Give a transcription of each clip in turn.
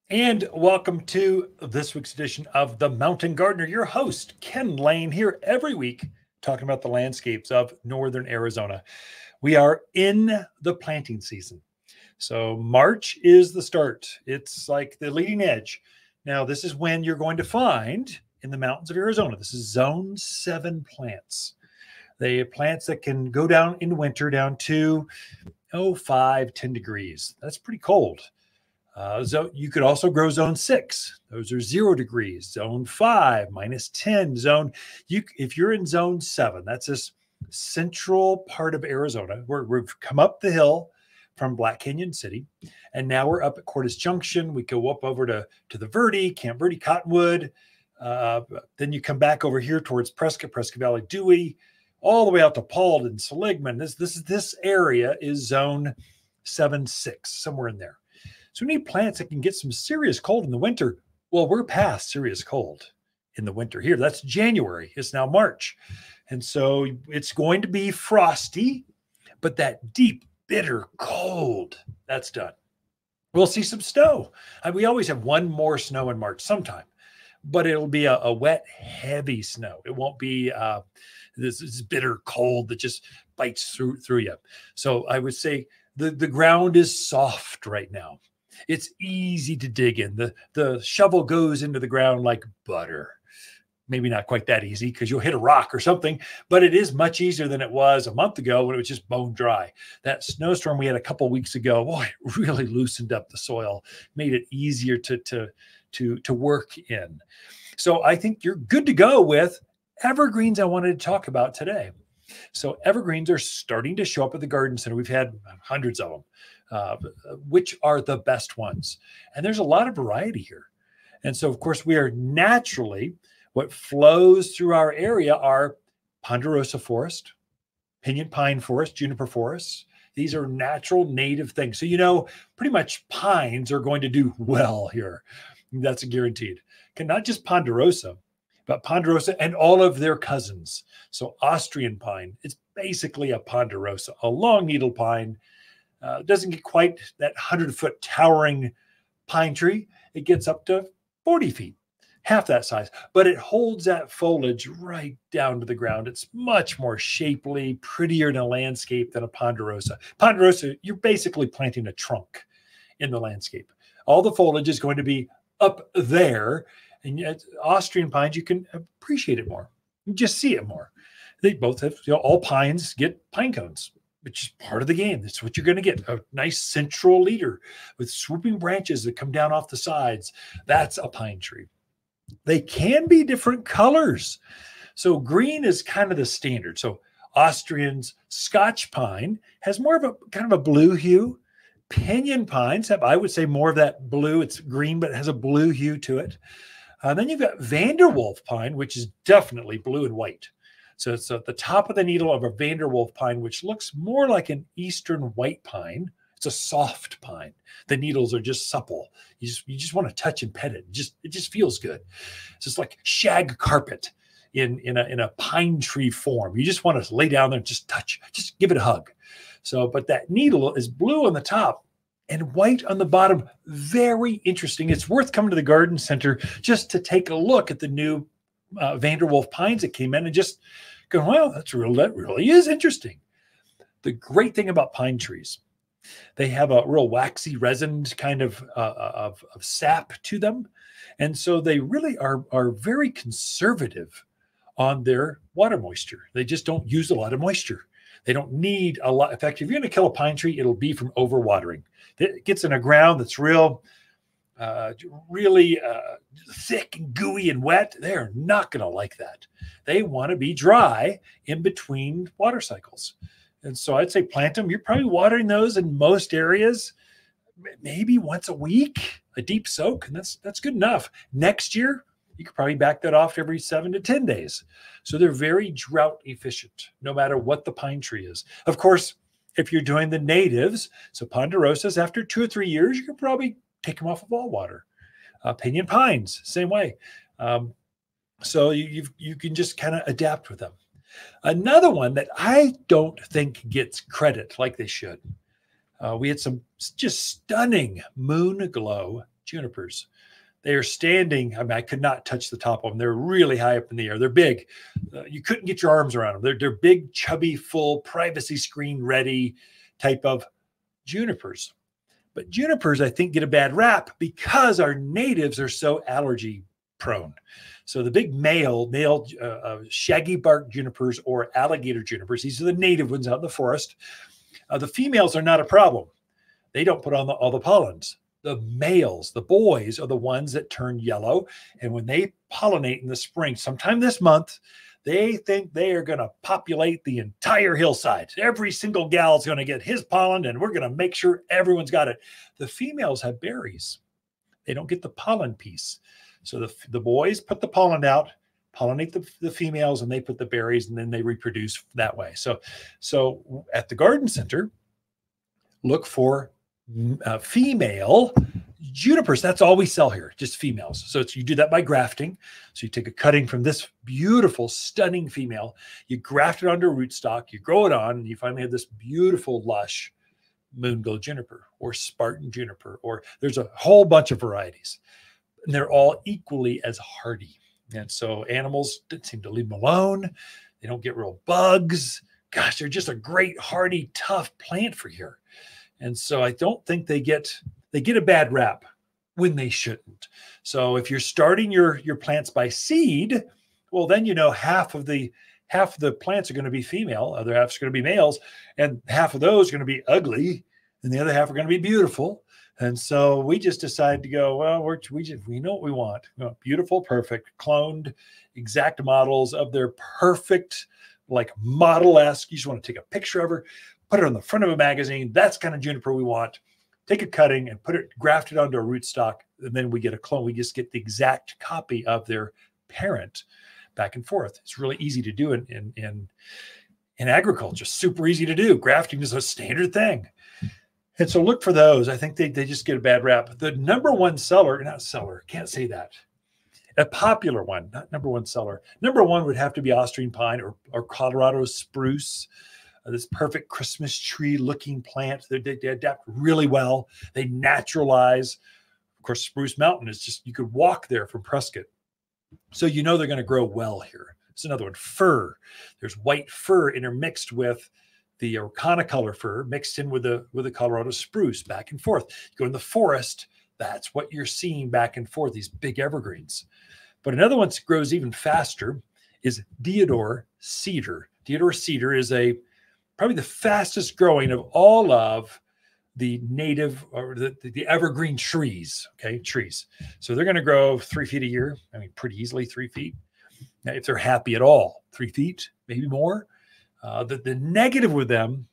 And welcome to this week's edition of The Mountain Gardener. Your host, Ken Lain, here every week talking about the landscapes of northern Arizona. We are in the planting season. So March is the start. It's like the leading edge. Now, this is when you're going to find in the mountains of Arizona. This is zone 7 plants. They plants that can go down in winter down to 5, 10 degrees. That's pretty cold. So you could also grow zone 6. Those are 0 degrees. Zone 5, -10. If you're in zone 7, that's this central part of Arizona where we've come up the hill from Black Canyon City, and now we're up at Cordes Junction. We go up over to the Verde, Camp Verde, Cottonwood. Then you come back over here towards Prescott Valley, Dewey, all the way out to Paulden, Seligman. This area is zone 7-6, somewhere in there. So we need plants that can get some serious cold in the winter. Well, we're past serious cold in the winter here. That's January. It's now March. And so it's going to be frosty, but that deep, bitter cold, that's done. We'll see some snow. We always have one more snow in March sometime, but it'll be a wet, heavy snow. It won't be this bitter cold that just bites through you. So I would say the ground is soft right now. It's easy to dig in. The shovel goes into the ground like butter. Maybe not quite that easy because you'll hit a rock or something, but it is much easier than it was a month ago when it was just bone dry. That snowstorm we had a couple of weeks ago, boy, it really loosened up the soil, made it easier to work in. So I think you're good to go with evergreens I wanted to talk about today. So evergreens are starting to show up at the garden center. We've had hundreds of them. Which are the best ones? And there's a lot of variety here. And so, of course, we are naturally, what flows through our area are ponderosa forest, pinyon pine forest, juniper forest. These are natural native things. So, pretty much pines are going to do well here. That's a guaranteed. Not just ponderosa, but ponderosa and all of their cousins. So Austrian pine, it's basically a ponderosa, a long needle pine. Doesn't get quite that 100-foot towering pine tree. It gets up to 40 feet, half that size, but it holds that foliage right down to the ground. It's much more shapely, prettier in a landscape than a ponderosa. Ponderosa, you're basically planting a trunk in the landscape. All the foliage is going to be up there, and yet Austrian pines, you can appreciate it more. You just see it more. They both have, all pines get pine cones, which is part of the game. That's what you're going to get. A nice central leader with swooping branches that come down off the sides. That's a pine tree. They can be different colors. So green is kind of the standard. So Austrian's Scotch pine has more of a kind of a blue hue. Pinyon pines have, I would say, more of that blue. It's green, but it has a blue hue to it. Then you've got Vanderwolf pine, which is definitely blue and white. So it's at the top of the needle of a Vanderwolf pine, which looks more like an eastern white pine. It's a soft pine. The needles are just supple. You just want to touch and pet it. It just feels good. It's just like shag carpet in a pine tree form. You just want to lay down there and just touch, just give it a hug. So, but that needle is blue on the top and white on the bottom. Very interesting. It's worth coming to the garden center just to take a look at the new Vanderwolf pines that came in and just go, wow, that really is interesting. The great thing about pine trees, they have a real waxy resin kind of sap to them. And so they really are very conservative on their water moisture. They just don't use a lot of moisture. They don't need a lot. In fact, if you're going to kill a pine tree, it'll be from overwatering. It gets in a ground that's really thick and gooey and wet. They're not going to like that. They want to be dry in between water cycles. And so I'd say plant them. You're probably watering those in most areas, maybe once a week, a deep soak, and that's good enough. Next year, you could probably back that off every 7 to 10 days. So they're very drought efficient, no matter what the pine tree is. Of course, if you're doing the natives, so ponderosas, after 2 or 3 years, you can probably take them off of all water. Pinyon pines, same way. So you can just kind of adapt with them. Another one that I don't think gets credit like they should. We had some just stunning moon glow junipers. They are standing. I mean, I could not touch the top of them. They're really high up in the air. They're big. You couldn't get your arms around them. They're big, chubby, full, privacy screen ready type of junipers. But junipers, I think, get a bad rap because our natives are so allergy prone. So the big male shaggy bark junipers or alligator junipers, these are the native ones out in the forest. The females are not a problem. They don't put on all the pollens. The males, the boys, are the ones that turn yellow. And when they pollinate in the spring, sometime this month, they think they are going to populate the entire hillside. Every single gal is going to get his pollen, and we're going to make sure everyone's got it. The females have berries. They don't get the pollen piece. So the boys put the pollen out, pollinate the females, and they put the berries, and then they reproduce that way. So at the garden center, look for female junipers. That's all we sell here, just females. So you do that by grafting. So you take a cutting from this beautiful, stunning female, you graft it onto a rootstock, you grow it on, and you finally have this beautiful, lush moonglow juniper or Spartan juniper, or there's a whole bunch of varieties. And they're all equally as hardy. And so animals seem to leave them alone. They don't get real bugs. Gosh, they're just a great, hardy, tough plant for here. And so I don't think they get a bad rap when they shouldn't. So if you're starting your plants by seed, well, then half of the plants are going to be female, other half is going to be males, and half of those are going to be ugly, and the other half are going to be beautiful. And so we just decided to go, well, we know what we want. Beautiful, perfect, cloned, exact models of their perfect, like model-esque. You just want to take a picture of her, put it on the front of a magazine. That's kind of juniper we want. Take a cutting and graft it onto a rootstock, and then we get a clone. We just get the exact copy of their parent back and forth. It's really easy to do in agriculture. Super easy to do. Grafting is a standard thing. And so look for those. I think they just get a bad rap. The number one seller, can't say that. A popular one, not number one seller. Number one would have to be Austrian pine or Colorado spruce. This perfect Christmas tree looking plant. They adapt really well. They naturalize. Of course, Spruce Mountain is just, you could walk there from Prescott. So they're going to grow well here. It's another one, fir. There's white fir intermixed with the Orcana fir mixed in with the Colorado spruce back and forth. You go in the forest, that's what you're seeing back and forth, these big evergreens. But another one that grows even faster is deodar cedar. Deodar cedar is probably the fastest growing of all of the native or the evergreen trees. Okay, trees. So they're going to grow 3 feet a year. I mean, pretty easily 3 feet. Now, if they're happy at all, 3 feet, maybe more. The negative with them,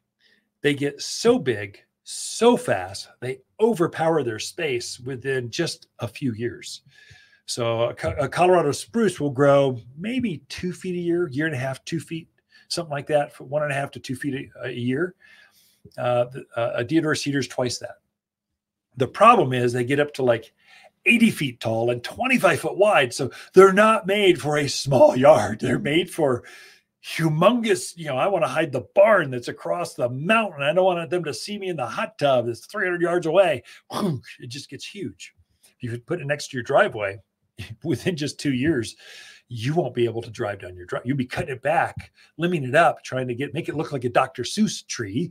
they get so big, so fast, they overpower their space within just a few years. So a Colorado spruce will grow maybe 2 feet a year and a half, 2 feet, something like that, for 1.5 to 2 feet a year. A deodar cedar is twice that. The problem is they get up to like 80 feet tall and 25 foot wide. So they're not made for a small yard. They're made for humongous, I want to hide the barn that's across the mountain. I don't want them to see me in the hot tub that's 300 yards away. It just gets huge. If you could put it next to your driveway, within just 2 years, you won't be able to drive down your drive. You'll be cutting it back, limbing it up, trying to make it look like a Dr. Seuss tree,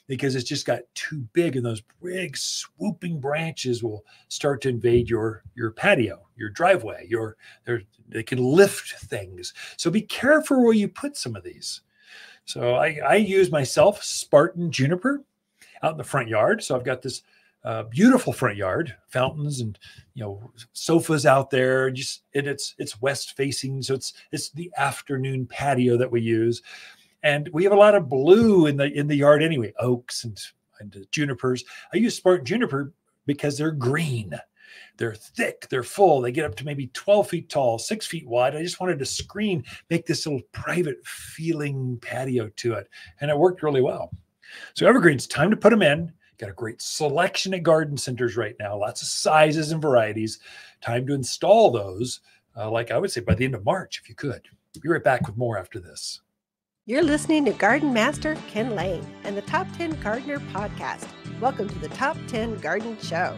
because it's just got too big, and those big swooping branches will start to invade your patio, your driveway. They can lift things. So be careful where you put some of these. So I use myself Spartan juniper out in the front yard. So I've got this beautiful front yard, fountains and sofas out there. It's west facing, so it's the afternoon patio that we use. And we have a lot of blue in the yard anyway, oaks and junipers. I use Spartan juniper because they're green. They're thick, they're full. They get up to maybe 12 feet tall, 6 feet wide. I just wanted to make this little private feeling patio to it. And it worked really well. So evergreens, time to put them in. Got a great selection at garden centers right now. Lots of sizes and varieties. Time to install those, like I would say by the end of March, if you could. Be right back with more after this. You're listening to Garden Master Ken Lain and the Top 10 Gardener Podcast. Welcome to the Top 10 Garden Show.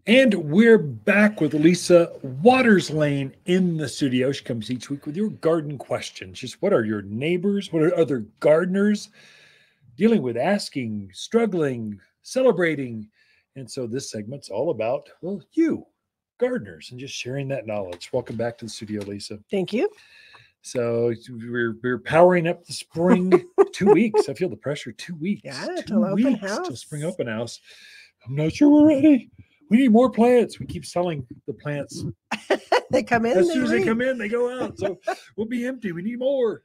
And we're back with Lisa Waters Lain in the studio. She comes each week with your garden questions. Just what are your neighbors? What are other gardeners dealing with, asking, struggling, celebrating? And so this segment's all about, well, you, gardeners, and just sharing that knowledge. Welcome back to the studio, Lisa. Thank you. So we're powering up the spring 2 weeks. I feel the pressure. 2 weeks. Yeah, 2 till open weeks house. till spring open house. I'm not sure we're ready. We need more plants. We keep selling the plants. They come in. As soon as they come in, they go out. So we'll be empty. We need more.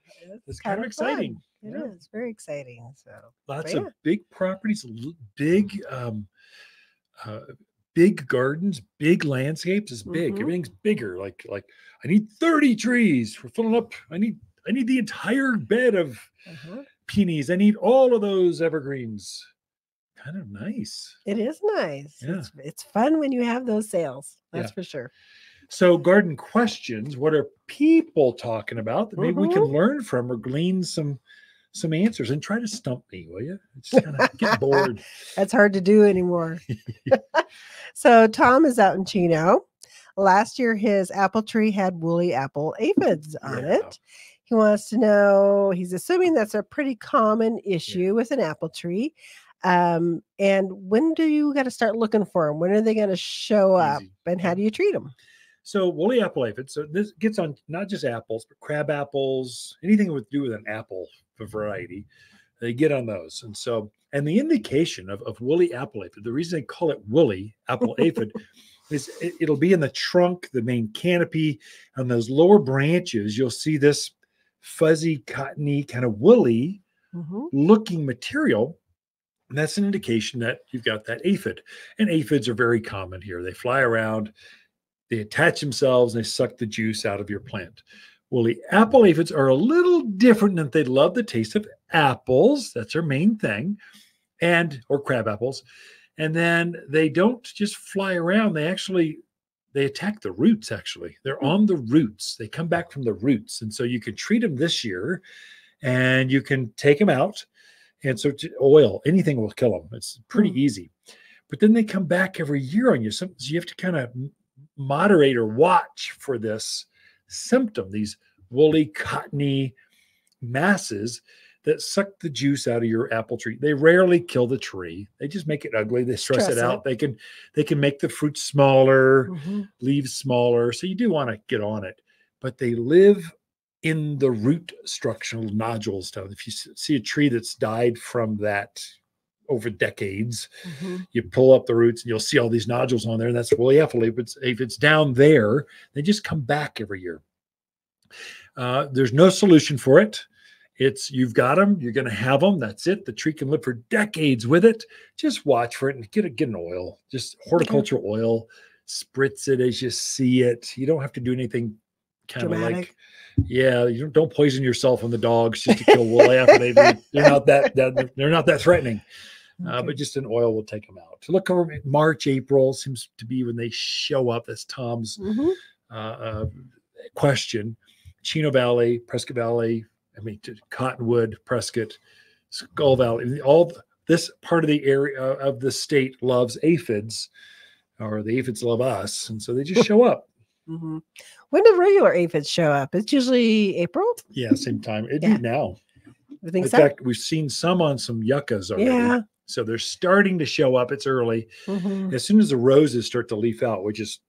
It's kind of exciting. It is very exciting. So lots of big properties, big big gardens, big landscapes. It's big. Everything's bigger. Like I need 30 trees. We're filling up. I need the entire bed of peonies. I need all of those evergreens. Kind of nice. It is nice. Yeah. It's fun when you have those sales. That's for sure. So garden questions. What are people talking about that maybe we can learn from or glean some answers, and try to stump me, will you? It's kind of get bored. That's hard to do anymore. So Tom is out in Chino. Last year, his apple tree had woolly apple aphids on it. He wants to know, he's assuming that's a pretty common issue with an apple tree. And when do you got to start looking for them? When are they going to show up? And how do you treat them? So woolly apple aphids. So this gets on not just apples, but crab apples, anything with do with an apple variety. They get on those. And the indication of woolly apple aphid, the reason they call it woolly apple aphid is it'll be in the trunk, the main canopy, on those lower branches. You'll see this fuzzy, cottony, kind of woolly looking material. And that's an indication that you've got that aphid. And aphids are very common here. They fly around, they attach themselves, and they suck the juice out of your plant. Woolly apple aphids are a little different in that they love the taste of apples. That's their main thing. Or crab apples. And then they don't just fly around. They attack the roots, actually. They're on the roots. They come back from the roots. And so you can treat them this year, and you can take them out. And so oil, anything will kill them. It's pretty easy. But then they come back every year on you. So you have to kind of moderate or watch for this symptom, these woolly, cottony masses that suck the juice out of your apple tree. They rarely kill the tree. They just make it ugly. They stress it out. They can make the fruit smaller, leaves smaller. So you do want to get on it. But they live in the root structural nodules down. If you see a tree that's died from that over decades, you pull up the roots and you'll see all these nodules on there. And that's woolly apple aphids. If it's down there, they just come back every year. There's no solution for it. You've got them, you're going to have them. That's it. The tree can live for decades with it. Just watch for it and get an oil, just horticultural oil. Spritz it as you see it. You don't have to do anything kind of like, you don't poison yourself and the dogs just to kill woolly aphids. They're not that threatening. But just an oil will take them out. To look over March, April seems to be when they show up. That's Tom's question. Chino Valley, Prescott Valley, Cottonwood, Prescott, Skull Valley, all this part of the area of the state loves aphids, or the aphids love us. And so they just show up. When do regular aphids show up? It's usually April. Yeah, same time. It'd be now. In fact, we've seen some on some yuccas already. Yeah. So they're starting to show up. It's early. As soon as the roses start to leaf out, which is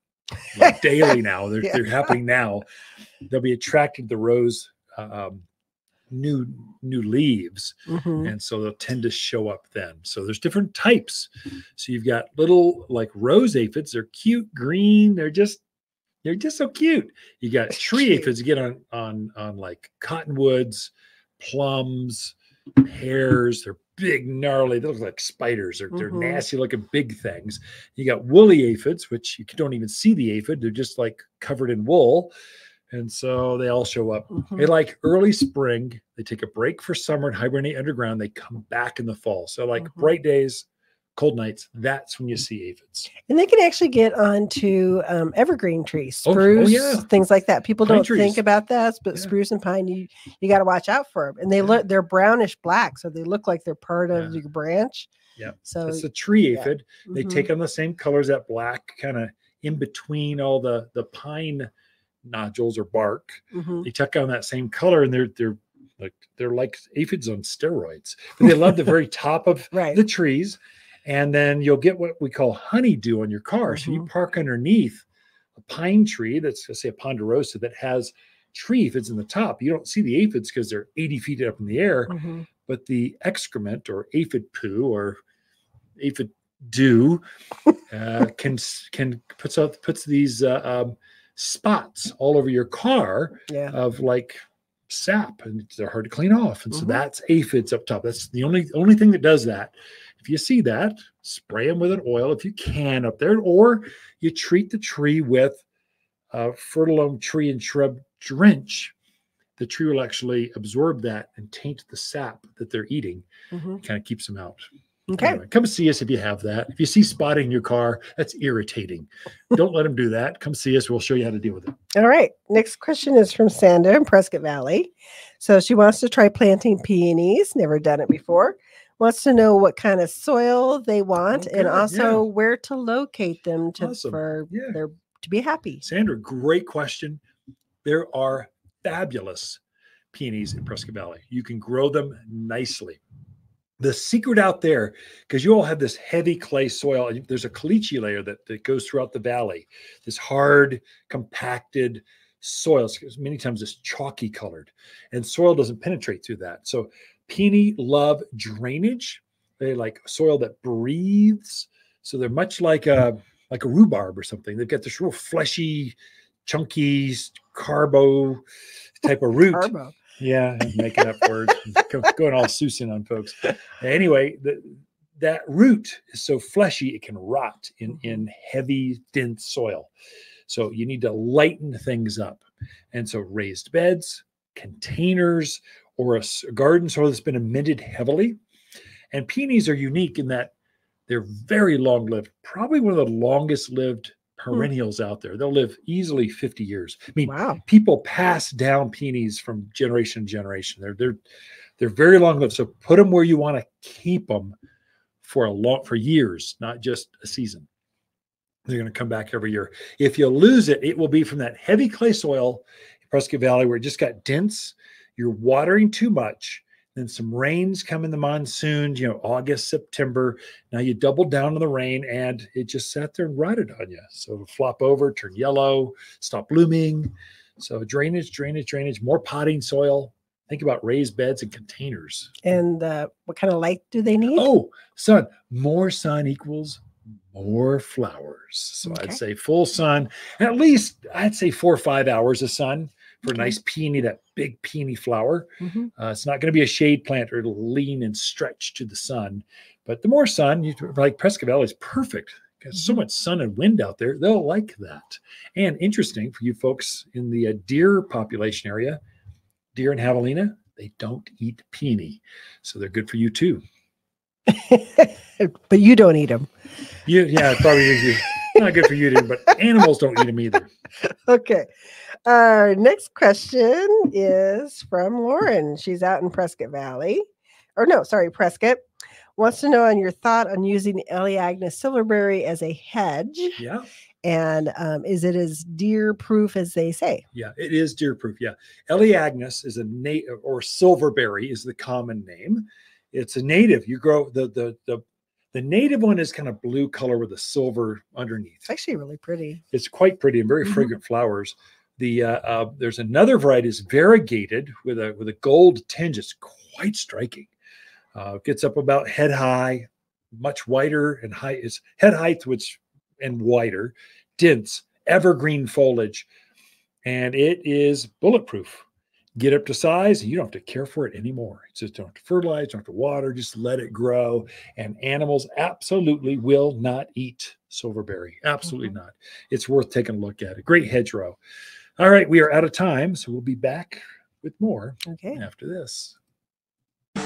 like daily now, they're happening now. They'll be attracted to the rose new leaves, and so they'll tend to show up then. So there's different types. So you've got little like rose aphids. They're cute, green. They're just so cute. You got tree aphids. You get on like cottonwoods, plums, pears. They're big, gnarly. They look like spiders. They're nasty looking big things. You got woolly aphids, which you don't even see the aphid. They're just like covered in wool. And so they all show up. They like early spring. They take a break for summer and hibernate underground. They come back in the fall. So like bright days, cold nights, that's when you see aphids. And they can actually get onto evergreen trees, spruce, yeah. things like that. People Pine don't trees. think about that, but Yeah. spruce and pine, you got to watch out for them. And they're brownish black, so they look like they're part of your branch. Yeah. So it's a tree aphid. Yeah. They take on the same colors, that black kind of in between all the pine nodules or bark. They tuck on that same color, and they're like aphids on steroids. But they love the very top of the trees. And then you'll get what we call honeydew on your car. So you park underneath a pine tree that's, let's say, a ponderosa that has tree aphids in the top. You don't see the aphids because they're 80 feet up in the air, but the excrement or aphid poo or aphid dew puts these spots all over your car of like sap, and they're hard to clean off. And so that's aphids up top. That's the only thing that does that. If you see that, spray them with an oil if you can up there, or you treat the tree with Fertilome tree and shrub drench. The tree will actually absorb that and taint the sap that they're eating. Kind of keeps them out. Okay. Anyway, come see us if you have that. If you see spotting in your car, that's irritating. Don't let them do that. Come see us. We'll show you how to deal with it. All right. Next question is from Sandra in Prescott Valley. So she wants to try planting peonies. Never done it before. Wants to know what kind of soil they want and also where to locate them to be happy. Sandra, great question. There are fabulous peonies in Prescott Valley. You can grow them nicely. The secret out there, because you all have this heavy clay soil, and there's a caliche layer that goes throughout the valley, this hard, compacted soil. Many times it's chalky colored, and soil doesn't penetrate through that. So peony love drainage. They like soil that breathes. So they're much like a rhubarb or something. They've got this real fleshy, chunky, carbo type of root. Carbo. Yeah, I'm making up words. Going all Susan on folks. Anyway, that root is so fleshy it can rot in heavy, dense soil. So you need to lighten things up. And so raised beds, containers, or a garden soil that's been amended heavily. And peonies are unique in that they're very long-lived, probably one of the longest-lived perennials out there. They'll live easily 50 years. I mean, people pass down peonies from generation to generation. They're very long-lived. So put them where you want to keep them for years, not just a season. They're going to come back every year. If you lose it, it will be from that heavy clay soil in Prescott Valley where it just got dense. You're watering too much. Then some rains come in the monsoon, August, September. Now you double down on the rain and it just sat there and rotted on you. So it'll flop over, turn yellow, stop blooming. So drainage, more potting soil. Think about raised beds and containers. And what kind of light do they need? Oh, sun. More sun equals more flowers. So I'd say full sun, at least I'd say 4 or 5 hours of sun for a nice peony, that big peony flower. It's not going to be a shade plant, or it'll lean and stretch to the sun. But the more sun, like Prescott Valley is perfect. There's so much sun and wind out there. They'll like that. And interesting for you folks in the deer population area, deer and javelina, they don't eat peony. So they're good for you too. But you don't eat them. Yeah, probably not good for you, but animals don't eat them either. Okay. Our next question is from Lauren. She's out in Prescott Valley. Prescott. Wants to know on your thought on using Elaeagnus silverberry as a hedge. Yeah. And is it as deer-proof as they say? Yeah, it is deer-proof. Yeah. Elaeagnus is a native, or silverberry is the common name. It's a native. You grow the native one is kind of blue color with a silver underneath. It's actually really pretty. It's quite pretty and very fragrant flowers. There's another variety is variegated with a gold tinge. It's quite striking. Gets up about head high, much wider and high. It's head height, and wider, dense, evergreen foliage, and it is bulletproof. Get up to size, you don't have to care for it anymore. You just don't have to fertilize, don't have to water, just let it grow. And animals absolutely will not eat silverberry. Absolutely not. It's worth taking a look at. A great hedgerow. All right, we are out of time, so we'll be back with more after this.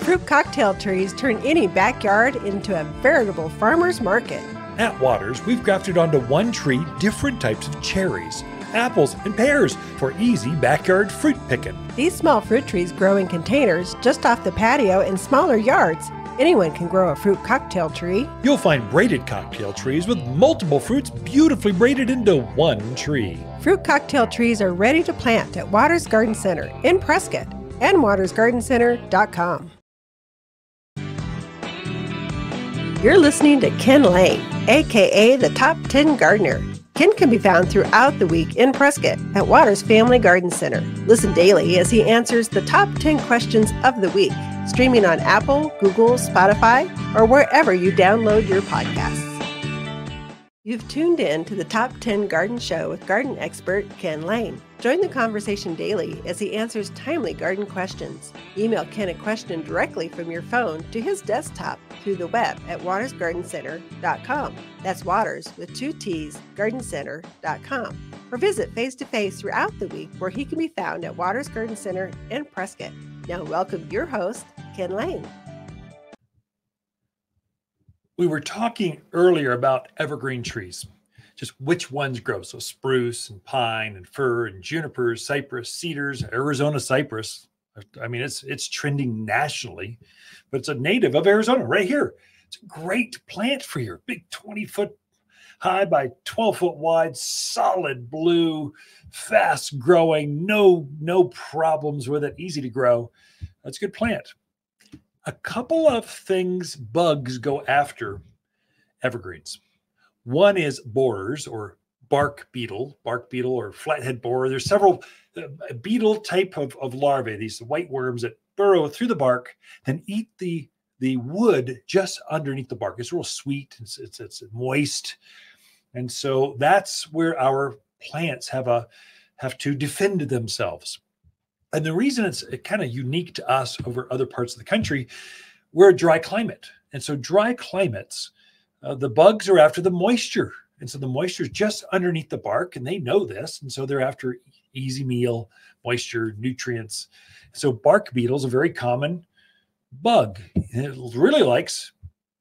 Fruit cocktail trees turn any backyard into a veritable farmer's market. At Waters, we've grafted onto one tree different types of cherries, apples, and pears for easy backyard fruit picking. These small fruit trees grow in containers just off the patio in smaller yards. Anyone can grow a fruit cocktail tree. You'll find braided cocktail trees with multiple fruits beautifully braided into one tree. Fruit cocktail trees are ready to plant at Waters Garden Center in Prescott and watersgardencenter.com. You're listening to Ken Lain, aka the Top 10 Gardener. Ken can be found throughout the week in Prescott at Waters Family Garden Center. Listen daily as he answers the top 10 questions of the week, streaming on Apple, Google, Spotify, or wherever you download your podcasts. You've tuned in to the Top 10 Garden Show with garden expert Ken Lain. Join the conversation daily as he answers timely garden questions. Email Ken a question directly from your phone to his desktop through the web at watersgardencenter.com. That's Waters with 2 T's, gardencenter.com. Or visit face-to-face throughout the week where he can be found at Waters Garden Center in Prescott. Now welcome your host, Ken Lain. We were talking earlier about evergreen trees, just which ones grow. So spruce and pine and fir and junipers, cypress, cedars, Arizona cypress. I mean, it's trending nationally, but it's a native of Arizona right here. It's a great plant for your big 20-foot high by 12-foot wide, solid blue, fast growing, no problems with it, easy to grow. That's a good plant. A couple of things bugs go after evergreens. One is borers or bark beetle or flathead borer. There's several beetle type of larvae, these white worms that burrow through the bark and eat the wood just underneath the bark. It's real sweet. It's moist. And so that's where our plants have to defend themselves. And the reason it's kind of unique to us over other parts of the country, we're a dry climate. And so dry climates, the bugs are after the moisture. And so the moisture is just underneath the bark, and they know this. And so they're after easy meal, moisture, nutrients. So bark beetle is a very common bug. And it really likes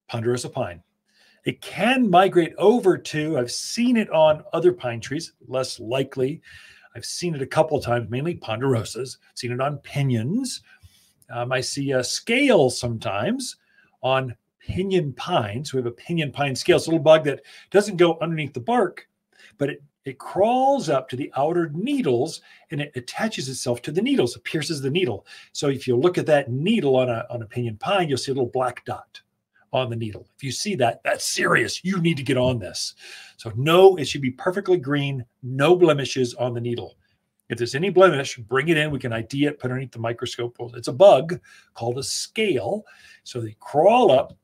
ponderosa pine. It can migrate over to, I've seen it on other pine trees, less likely. I've seen it a couple of times, mainly ponderosas. I've seen it on pinyons. I see a scale sometimes on pinyon pines. We have a pinyon pine scale. It's a little bug that doesn't go underneath the bark, but it crawls up to the outer needles and it attaches itself to the needles. It pierces the needle. So if you look at that needle on a pinyon pine, you'll see a little black dot on the needle. If you see that, that's serious. You need to get on this. So no, it should be perfectly green, no blemishes on the needle. If there's any blemish, bring it in. We can ID it, put it underneath the microscope. It's a bug called a scale. So they crawl up,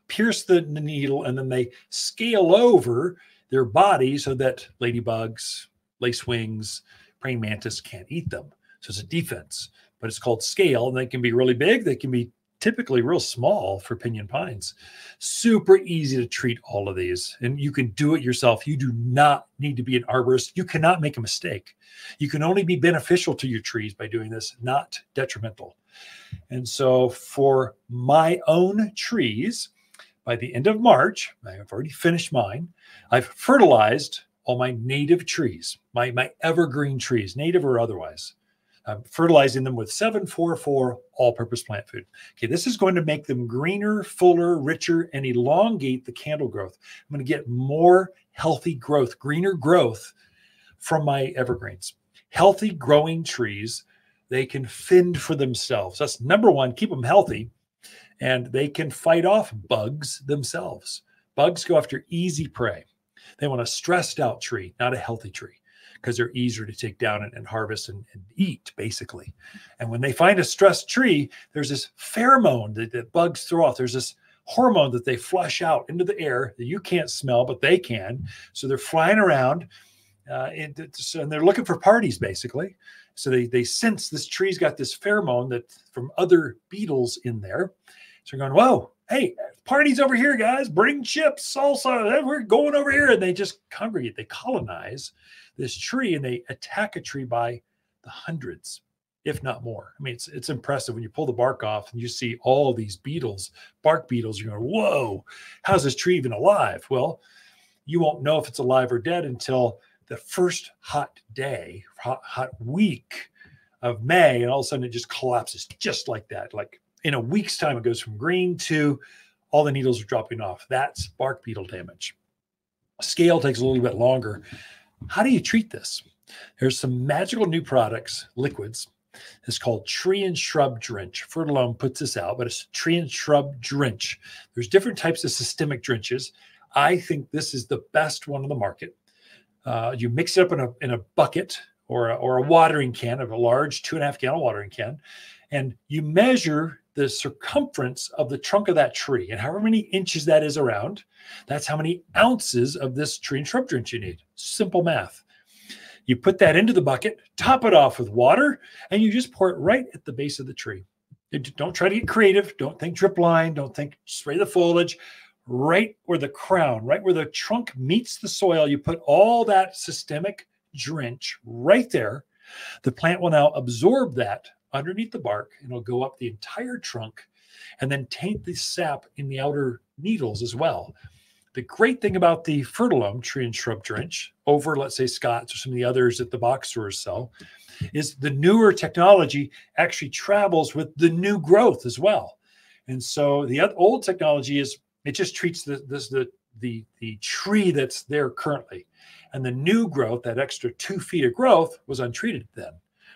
pierce the needle, and then they scale over their body so that ladybugs, lacewings, praying mantis can't eat them. So it's a defense, but it's called scale. And they can be really big. They can be typically real small for pinyon pines. Super easy to treat all of these. And you can do it yourself. You do not need to be an arborist. You cannot make a mistake. You can only be beneficial to your trees by doing this, not detrimental. And so for my own trees, by the end of March, I've already finished mine. I've fertilized all my native trees, my evergreen trees, native or otherwise. I'm fertilizing them with 744 all-purpose plant food. Okay, this is going to make them greener, fuller, richer, and elongate the candle growth. I'm going to get more healthy growth, greener growth from my evergreens. Healthy growing trees, they can fend for themselves. That's number one, keep them healthy, and they can fight off bugs themselves. Bugs go after easy prey. They want a stressed out tree, not a healthy tree, because they're easier to take down and harvest and eat, basically. And when they find a stressed tree, there's this pheromone that bugs throw off. There's this hormone that they flush out into the air that you can't smell, but they can. So they're flying around and they're looking for parties, basically. So they sense this tree's got this pheromone that from other beetles in there. So they're going, whoa, hey, party's over here, guys. Bring chips, salsa. We're going over here. And they just congregate. They colonize this tree and they attack a tree by the hundreds. if not more. I mean, it's impressive when you pull the bark off and you see all these beetles, bark beetles. You're going, whoa, how's this tree even alive? Well, you won't know if it's alive or dead until the first hot day, hot week of May, and all of a sudden it just collapses just like that. Like in a week's time, it goes from green to all the needles are dropping off. That's bark beetle damage. Scale takes a little bit longer. How do you treat this? There's some magical new products, liquids. It's called Tree and Shrub Drench. Fertilome puts this out, but it's Tree and Shrub Drench. There's different types of systemic drenches. I think this is the best one on the market. You mix it up in a bucket or a watering can, of a large 2.5 gallon watering can, and you measure the circumference of the trunk of that tree, and however many inches that is around, that's how many ounces of this tree and shrub drench you need. Simple math. You put that into the bucket, top it off with water, and you just pour it right at the base of the tree. Don't try to get creative. Don't think drip line. Don't think spray the foliage. Right where the crown, right where the trunk meets the soil, you put all that systemic drench right there. The plant will now absorb that underneath the bark, and it'll go up the entire trunk and then taint the sap in the outer needles as well. The great thing about the Fertilome Tree and Shrub Drench over, let's say, Scott's or some of the others that the box stores sell, is the newer technology actually travels with the new growth as well. And so the old technology is it just treats the tree that's there currently. And the new growth, that extra 2 feet of growth, was untreated then.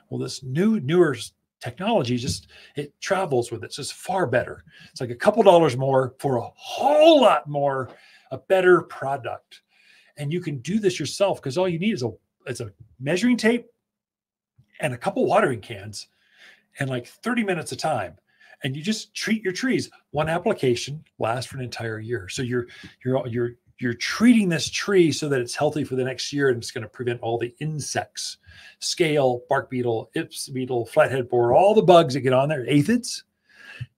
Well, this newer technology it travels with it. So it's far better. It's like a couple dollars more for a whole lot more, a better product. And you can do this yourself because all you need is a measuring tape and a couple watering cans and like 30 minutes of time. And you just treat your trees. One application lasts for an entire year. So you're treating this tree so that it's healthy for the next year, and it's going to prevent all the insects, scale, bark beetle, ips beetle, flathead borer, all the bugs that get on there, aphids,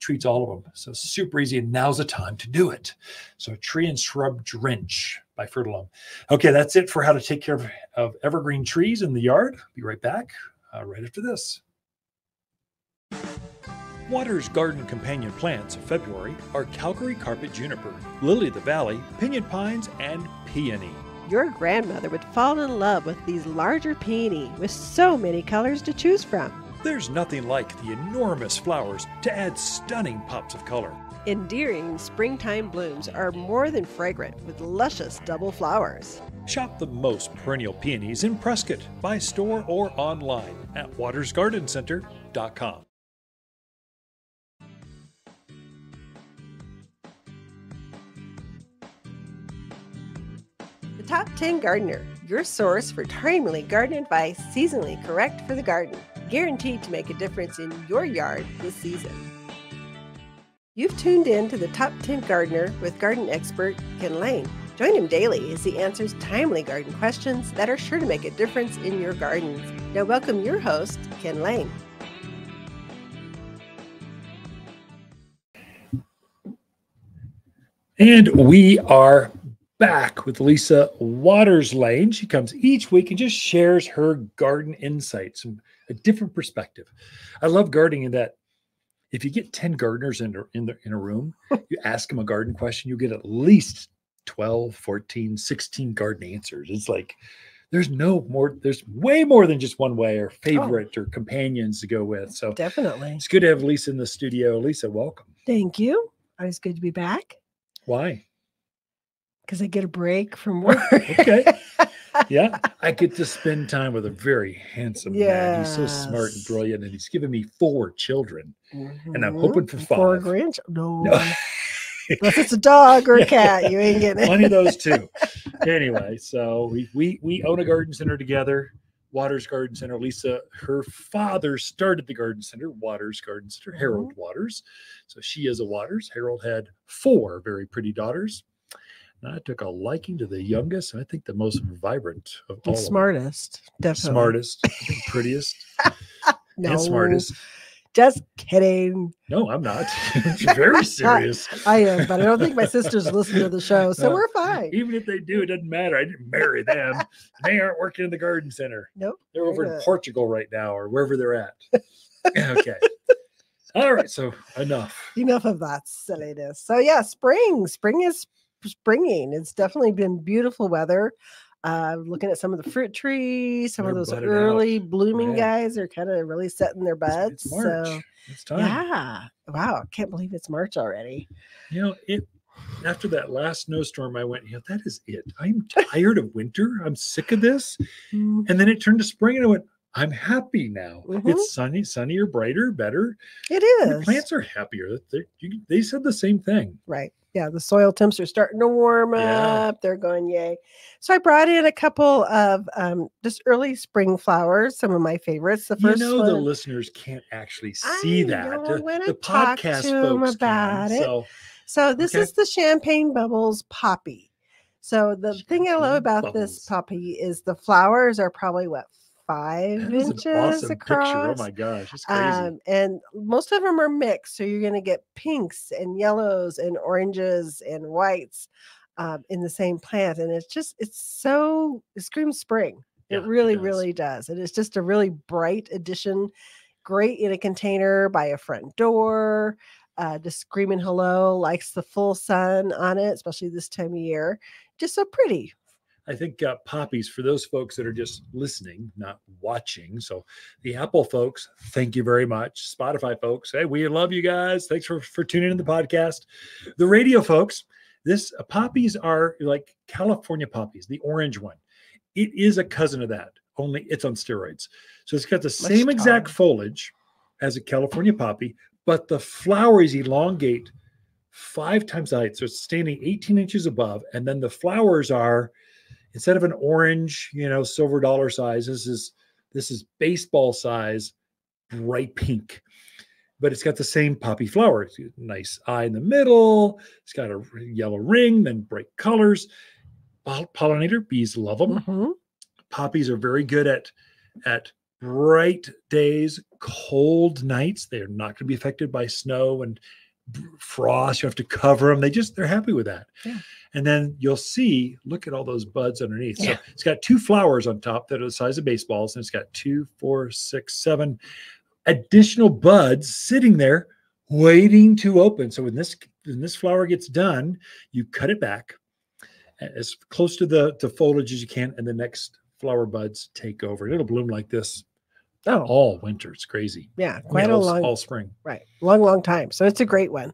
treats all of them. So super easy, and now's the time to do it. So Tree and Shrub Drench by Fertilome. Okay, that's it for how to take care of evergreen trees in the yard. Be right back right after this. Water's garden companion plants of February are Calgary carpet juniper, lily of the valley, pinyon pines, and peony. Your grandmother would fall in love with these larger peony with so many colors to choose from. There's nothing like the enormous flowers to add stunning pops of color. Endearing springtime blooms are more than fragrant with luscious double flowers. Shop the most perennial peonies in Prescott by store or online at watersgardencenter.com. Top 10 Gardener, your source for timely garden advice, seasonally correct for the garden, guaranteed to make a difference in your yard this season. You've tuned in to the Top 10 Gardener with garden expert Ken Lain. Join him daily as he answers timely garden questions that are sure to make a difference in your gardens. Now welcome your host, Ken Lain. And we are back with Lisa Waters Lain. She comes each week and just shares her garden insights, a different perspective. I love gardening in that if you get 10 gardeners in a room, you ask them a garden question, you get at least 12, 14, 16 garden answers. It's like there's way more than just one way or favorite or companions to go with. So definitely. It's good to have Lisa in the studio. Lisa, welcome. Thank you. Always good to be back. Why? Because I get a break from work. Okay. Yeah. I get to spend time with a very handsome man. He's so smart and brilliant, and he's given me 4 children. Mm-hmm. And I'm hoping for 5. 4 grandchildren? No. Unless it's a dog or a cat, you ain't getting it. Plenty of those too. Anyway, so we own a garden center together, Waters Garden Center. Lisa, her father started the garden center, Waters Garden Center, Harold Waters. So she is a Waters. Harold had 4 very pretty daughters. I took a liking to the youngest, and I think the most vibrant of all. Smartest, definitely. Smartest, prettiest, no, and smartest. Just kidding. No, I'm not. It's very serious. I am, but I don't think my sisters listen to the show, so we're fine. Even if they do, it doesn't matter. I didn't marry them. They aren't working in the garden center. Nope. They're over in Portugal right now or wherever they're at. Okay. All right. So enough of that silliness. So yeah, spring is springing. It's definitely been beautiful weather. Looking at some of the fruit trees, some of those early blooming guys are kind of really setting their buds. It's March. So it's time. Yeah. Wow. I can't believe it's March already. After that last snowstorm, I went, that is it. I'm tired of winter. I'm sick of this. And then it turned to spring and I went, I'm happy now. It's sunnier, brighter, better. It is. The plants are happier. They said the same thing. Right. Yeah. The soil temps are starting to warm up. They're going, yay. So I brought in a couple of just early spring flowers, some of my favorites. The first one, the listeners can't actually see that. The podcast folks about can. It. So this is the Champagne Bubbles Poppy. So the thing I love about this poppy is the flowers are probably 5 inches across. Picture. Oh my gosh, it's crazy. And most of them are mixed, so you're going to get pinks and yellows and oranges and whites in the same plant, and it screams spring. It really does. It is just a really bright addition. Great in a container by a front door. Just screaming hello, likes the full sun on it, especially this time of year. Just so pretty. I think poppies, for those folks that are just listening, not watching. So the Apple folks, thank you very much. Spotify folks, hey, we love you guys. Thanks for tuning in the podcast. The radio folks, poppies are like California poppies, the orange one. It is a cousin of that, only it's on steroids. So it's got the same exact foliage as a California poppy, but the flowers elongate 5 times the height. So it's standing 18 inches above. And then the flowers are, instead of an orange, silver dollar size, this is baseball size, bright pink. But it's got the same poppy flower. It's a nice eye in the middle. It's got a yellow ring, then bright colors. Pollinator, bees love them. Mm-hmm. Poppies are very good at bright days, cold nights. They're not going to be affected by snow and frost. You have to cover them. They're happy with that. Yeah. And then you'll see, look at all those buds underneath. Yeah. So it's got 2 flowers on top that are the size of baseballs. And it's got 2, 4, 6, 7 additional buds sitting there waiting to open. So when this flower gets done, you cut it back as close to the foliage as you can. And the next flower buds take over. It'll bloom like this all winter. It's crazy. Yeah, quite all spring. Right, long time. So it's a great one.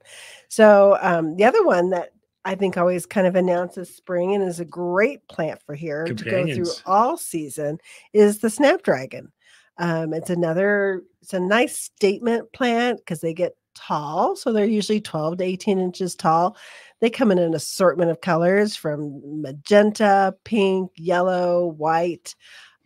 So the other one that I think always kind of announces spring and is a great plant for here to go through all season is the snapdragon. It's a nice statement plant because they get tall. So they're usually 12 to 18 inches tall. They come in an assortment of colors from magenta, pink, yellow, white.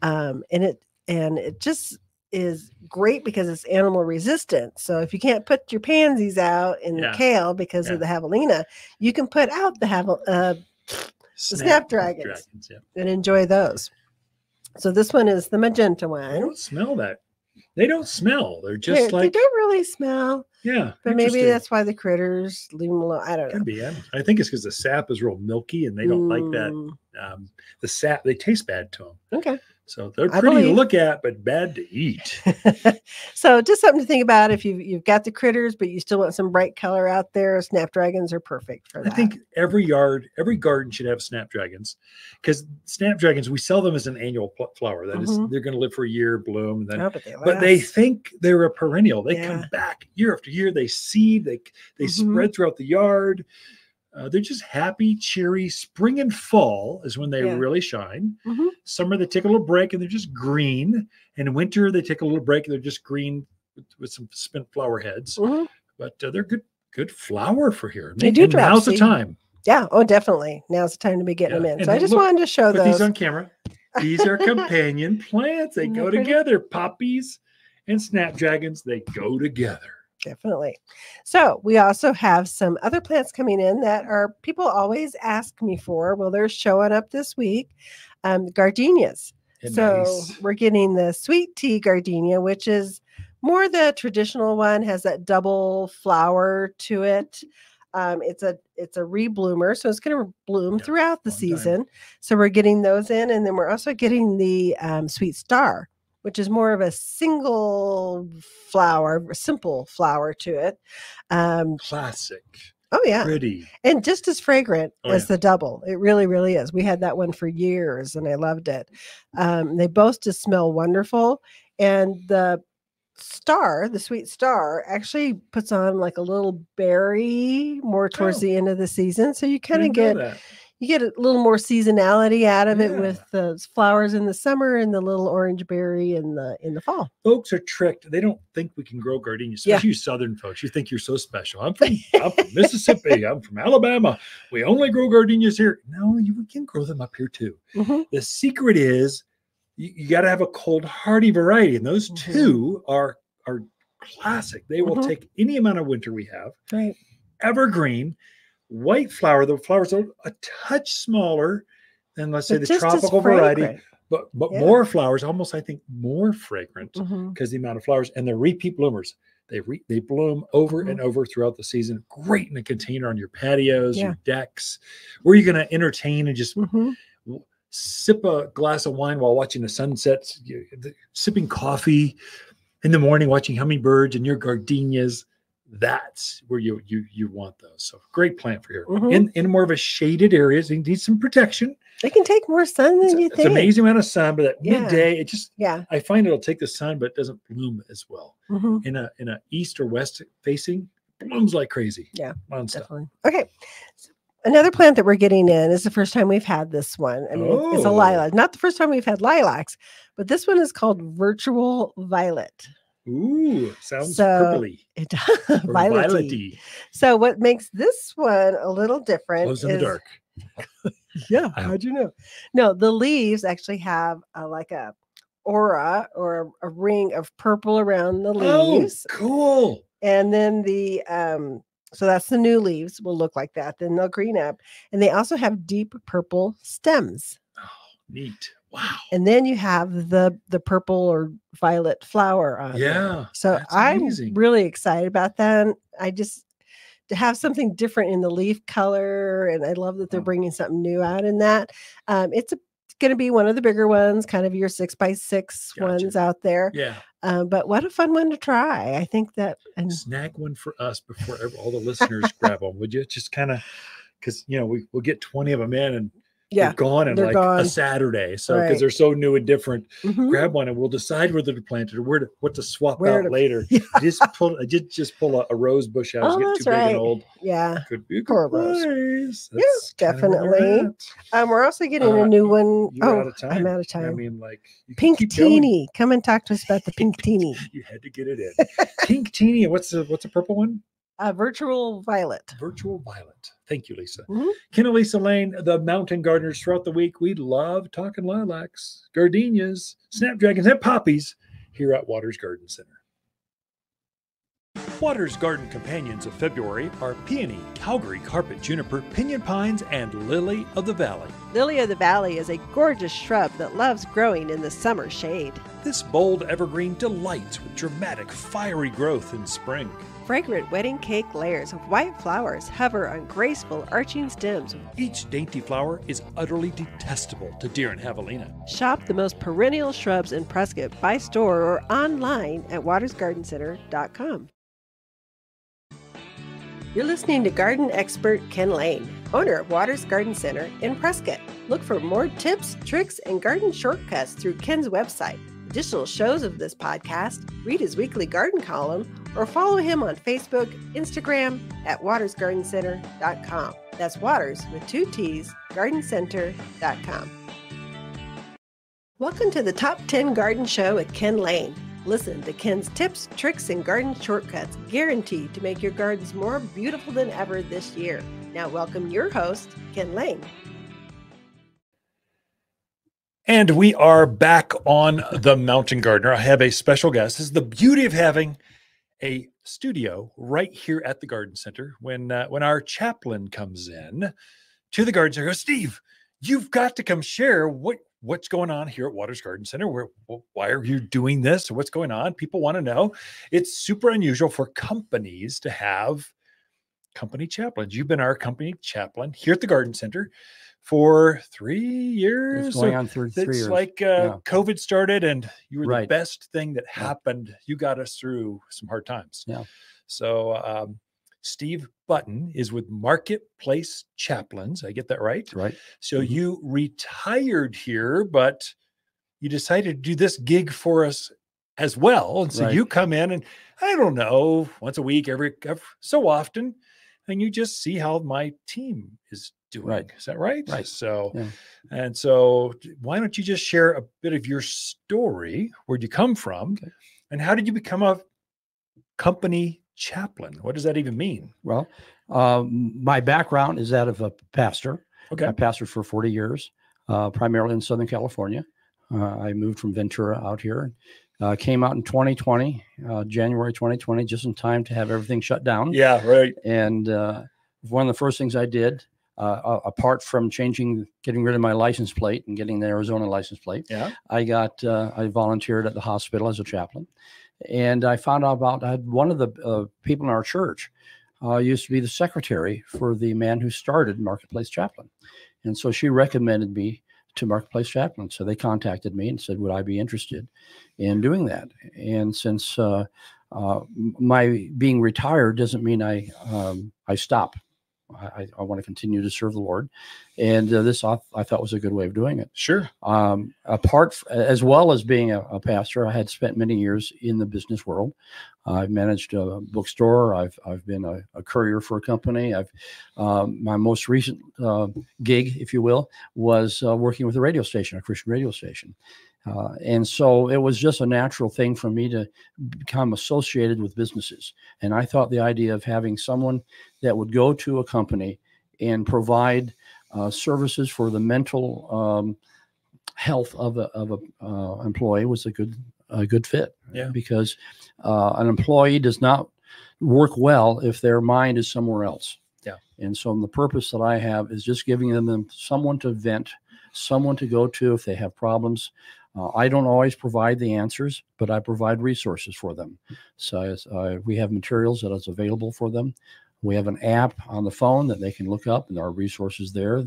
And it just is great because it's animal resistant. So if you can't put your pansies out in the kale because of the javelina, you can put out the snapdragons and enjoy those. So this one is the magenta one. I don't smell that. They don't smell. They're just they don't really smell. Yeah. But maybe that's why the critters leave them alone. I don't know. Could be. I think it's because the sap is real milky and they don't like that. The sap, they taste bad to them. Okay. So they're pretty to look at, but bad to eat. So just something to think about if you've got the critters, but you still want some bright color out there. Snapdragons are perfect for that. I think every garden should have snapdragons because snapdragons, we sell them as an annual flower. That is, they're going to live for a year, bloom, and then. But they think they're a perennial. They come back year after year. They seed. They spread throughout the yard. They're just happy, cheery. Spring and fall is when they really shine. Summer, they take a little break and they're just green. And in winter, they take a little break and they're just green with some spent flower heads. But they're good flower for here. They do drop now's the time. Yeah. Oh, definitely. Now's the time to be getting them in. And so I just wanted to show those. These on camera. These are companion plants. They go together. Poppies and snapdragons, they go together. Definitely. So we also have some other plants coming in that are people always ask me for. Well, they're showing up this week. Gardenias. So we're getting the sweet tea gardenia, which is More the traditional one has that double flower to it. It's a rebloomer, so it's going to bloom throughout the season. So we're getting those in, and then we're also getting the Sweet Star, which is more of a single flower, simple flower to it. Classic. Oh yeah, pretty, and just as fragrant as the double. It really, really is. We had that one for years, and I loved it. They both just smell wonderful, and the Sweet Star, actually puts on like a little berry more towards the end of the season. So you kind of get a little more seasonality out of it with the flowers in the summer and the little orange berry in the fall. Folks are tricked. They don't think we can grow gardenias, especially you Southern folks. You think you're so special. I'm from Mississippi. I'm from Alabama. We only grow gardenias here. No, we can grow them up here too. Mm-hmm. The secret is you got to have a cold hardy variety, and those two are classic. They will take any amount of winter we have. Right. Evergreen, white flower. The flowers are a touch smaller than, let's say, the tropical variety, but more flowers. Almost, I think, more fragrant because the amount of flowers, and they're repeat bloomers. They bloom over and over throughout the season. Great in a container on your patios, your decks, where you're going to entertain and just sip a glass of wine while watching the sunsets, sipping coffee in the morning, watching hummingbirds and your gardenias. That's where you want those. So great plant for here. In more of a shaded areas, it needs some protection. It can take more sun than you think. It's an amazing amount of sun, but at midday, it just I find it'll take the sun, but it doesn't bloom as well. In a east or west facing, blooms like crazy. Yeah, definitely. Okay. So another plant that we're getting in is the first time we've had this one. I mean, it's a lilac. Not the first time we've had lilacs, but this one is called Virtual Violet. Ooh, sounds purpley. It does. Violet-y. So what makes this one a little different glows in the dark. How'd you know? No, the leaves actually have like a aura or a ring of purple around the leaves. Oh, cool. And then so that's the new leaves will look like that. Then they'll green up. And they also have deep purple stems. Oh, neat. Wow. And then you have the purple or violet flower on there. So I'm really excited about that. I just to have something different in the leaf color. And I love that they're bringing something new out in that. It's going to be one of the bigger ones, kind of your 6x6 ones out there. Yeah. But what a fun one to try. I think that. And snag one for us before all the listeners grab them, would you? Just kind of, because, we'll get 20 of them in and they're gone in a Saturday. So because they're so new and different, grab one and we'll decide whether to plant it or what to swap out later. Just pull a rose bush out. Get too big and old. Yeah. Could be a good place. Yes, definitely. We're also getting a new one. Out of time. I'm out of time. I mean, Pink Teeny. Come and talk to us about the Pink Teeny. You had to get it in. Pink Teeny. What's a purple one? Virtual Violet. Virtual Violet. Thank you, Lisa. Ken and Lisa Lain, the mountain gardeners throughout the week. We love talking lilacs, gardenias, snapdragons, and poppies here at Waters Garden Center. Waters Garden companions of February are peony, Calgary carpet juniper, pinyon pines, and lily of the valley. Lily of the valley is a gorgeous shrub that loves growing in the summer shade. This bold evergreen delights with dramatic, fiery growth in spring. Fragrant wedding cake layers of white flowers hover on graceful arching stems. Each dainty flower is utterly detestable to deer and javelina. Shop the most perennial shrubs in Prescott by store or online at watersgardencenter.com. You're listening to garden expert Ken Lain, owner of Waters Garden Center in Prescott. Look for more tips, tricks, and garden shortcuts through Ken's website. Additional shows of this podcast, read his weekly garden column, or follow him on Facebook, Instagram at watersgardencenter.com. That's Waters with 2 T's, gardencenter.com. Welcome to the Top 10 Garden Show with Ken Lain. Listen to Ken's tips, tricks, and garden shortcuts guaranteed to make your gardens more beautiful than ever this year. Now welcome your host, Ken Lain. And we are back on the Mountain Gardener. I have a special guest. This is the beauty of having a studio right here at the Garden Center. When our chaplain comes in to the Garden Center, goes, Steve, you've got to come share what's going on here at Waters Garden Center. Why are you doing this? What's going on? People want to know. It's super unusual for companies to have company chaplains. You've been our company chaplain here at the Garden Center for 3 years. It's going on 3 years. It's like COVID started and you were the best thing that happened. You got us through some hard times. Yeah. So Steve Button is with Marketplace Chaplains. I get that right? Right. So you retired here, but you decided to do this gig for us as well. And so you come in and I don't know, once a week, every so often, and you just see how my team is doing. Right. Is that right? Right. So, yeah. And so why don't you just share a bit of your story? Where'd you come from? Okay. And how did you become a company chaplain? What does that even mean? Well, my background is that of a pastor. Okay. I pastored for 40 years, primarily in Southern California. I moved from Ventura out here. Came out in 2020, January 2020, just in time to have everything shut down. Yeah, right. And one of the first things I did, apart from getting rid of my license plate and getting the Arizona license plate, I volunteered at the hospital as a chaplain. And I found out about one of the people in our church used to be the secretary for the man who started Marketplace Chaplain. And so she recommended me to Marketplace Chaplain. So they contacted me and said, would I be interested in doing that? And since my being retired doesn't mean I stop. I want to continue to serve the Lord. And this I thought was a good way of doing it. Sure. As well as being a pastor, I had spent many years in the business world. I've managed a bookstore. I've been a courier for a company. My most recent gig, if you will, was working with a radio station, a Christian radio station. And so it was just a natural thing for me to become associated with businesses. And I thought the idea of having someone that would go to a company and provide services for the mental health of a employee was a good fit. Yeah. Because an employee does not work well if their mind is somewhere else. Yeah. And so the purpose that I have is just giving them someone to vent, someone to go to if they have problems. I don't always provide the answers, but I provide resources for them. So we have materials that is available for them. We have an app on the phone that they can look up, and there are resources there.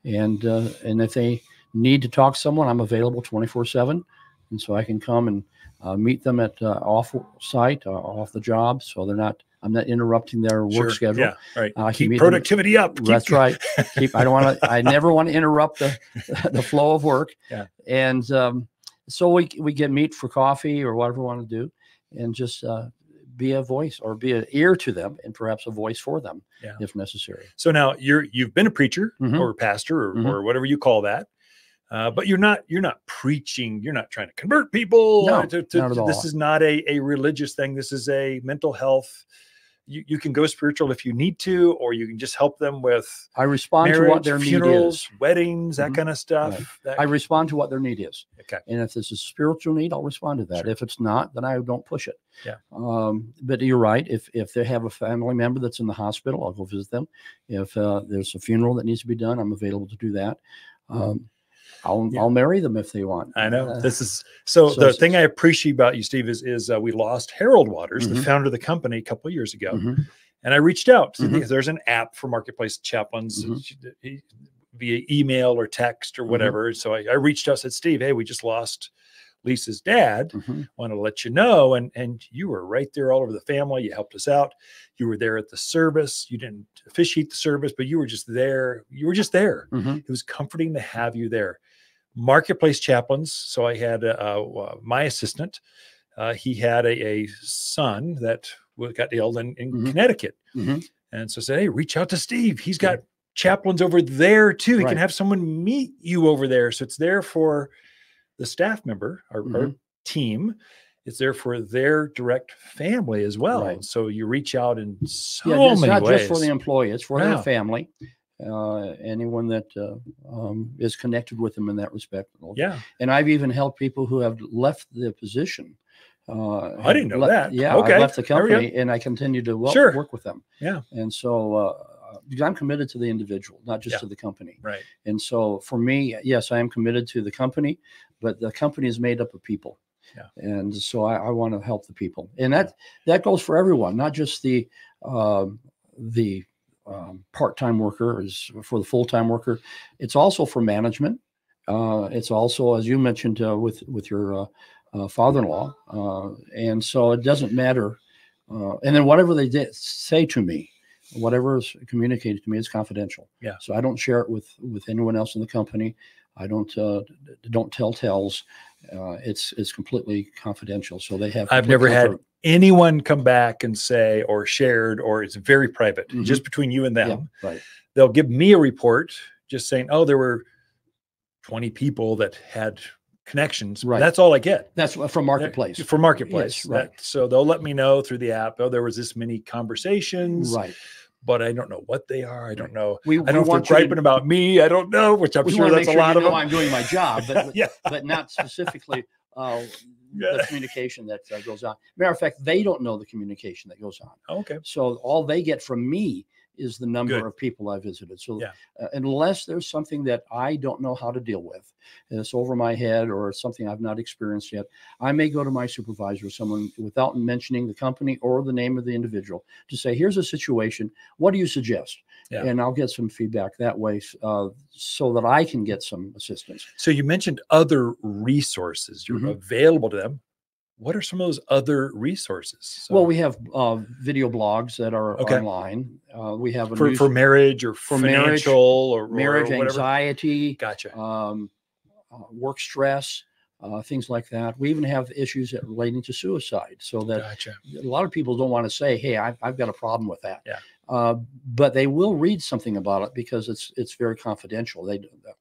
And if they need to talk to someone, I'm available 24/7. And so I can come and meet them at off site, off the job. So I'm not interrupting their work schedule. Yeah, right. Keep productivity up. That's right. I never want to interrupt the flow of work. Yeah. And so we get meet for coffee or whatever we want to do, and just be a voice or be an ear to them, and perhaps a voice for them if necessary. So now you've been a preacher or pastor or whatever you call that. But you're not preaching. You're not trying to convert people. No, not at all. This is not a religious thing. This is a mental health. You can go spiritual if you need to, or you can just help them with. I respond marriage, to what their funerals, need is. weddings, that kind of stuff. Right. I respond to what their need is. Okay. And if it's a spiritual need, I'll respond to that. Sure. If it's not, then I don't push it. Yeah. But you're right. If they have a family member that's in the hospital, I'll go visit them. If there's a funeral that needs to be done, I'm available to do that. I'll marry them if they want. I know this is the thing I appreciate about you, Steve, is we lost Harold Waters, the founder of the company, a couple of years ago, and I reached out because there's an app for Marketplace Chaplains via email or text or whatever. So I reached out, said, Steve, hey, we just lost Lisa's dad. Want to let you know, and you were right there all over the family. You helped us out. You were there at the service. You didn't officiate the service, but you were just there. You were just there. It was comforting to have you there. Marketplace Chaplains. So I had my assistant. He had a son that got ill in Connecticut. And so I said, hey, reach out to Steve. He's got chaplains over there too. He can have someone meet you over there. So it's there for the staff member, our team. It's there for their direct family as well. Right. So you reach out in so it's many not ways. just for the employee, it's for their family. Anyone that is connected with them in that respect. Yeah. And I've even helped people who have left the position. I didn't know that. Yeah. Okay. I left the company and I continue to work with them. Yeah. And so because I'm committed to the individual, not just Yeah. to the company. Right. And so for me, yes, I am committed to the company, but the company is made up of people. Yeah. And so I want to help the people, and that goes for everyone, not just the part-time worker, is for the full-time worker. It's also for management. It's also, as you mentioned, with your father-in-law, and so it doesn't matter. And then whatever they say to me, whatever is communicated to me, is confidential. Yeah. So I don't share it with anyone else in the company. I don't tell tales. It's completely confidential. So they have. I've never had anyone come back and say or shared, or it's very private, just between you and them. Yeah, right. They'll give me a report just saying, oh, there were 20 people that had connections. Right. That's all I get. That's from Marketplace. From Marketplace. Yes, right. So they'll let me know through the app, oh, there was this many conversations. Right. But I don't know what they are. I don't know. I don't know if they're griping about me. I don't know, which I'm sure that's a lot of them. I'm doing my job, but, yeah. but not specifically the communication that goes on. Matter of fact, they don't know the communication that goes on. Okay. So all they get from me is the number of people I visited. So unless there's something that I don't know how to deal with, and it's over my head, or it's something I've not experienced yet, I may go to my supervisor, someone, without mentioning the company or the name of the individual, to say, here's a situation. What do you suggest? Yeah. And I'll get some feedback that way, so that I can get some assistance. So you mentioned other resources you're available to them. What are some of those other resources? So, well, we have video blogs that are online. We have for marriage, or for financial, or marriage or anxiety. Gotcha. Work stress, things like that. We even have issues relating to suicide. So that a lot of people don't want to say, "Hey, I've got a problem with that." Yeah. But they will read something about it because it's very confidential.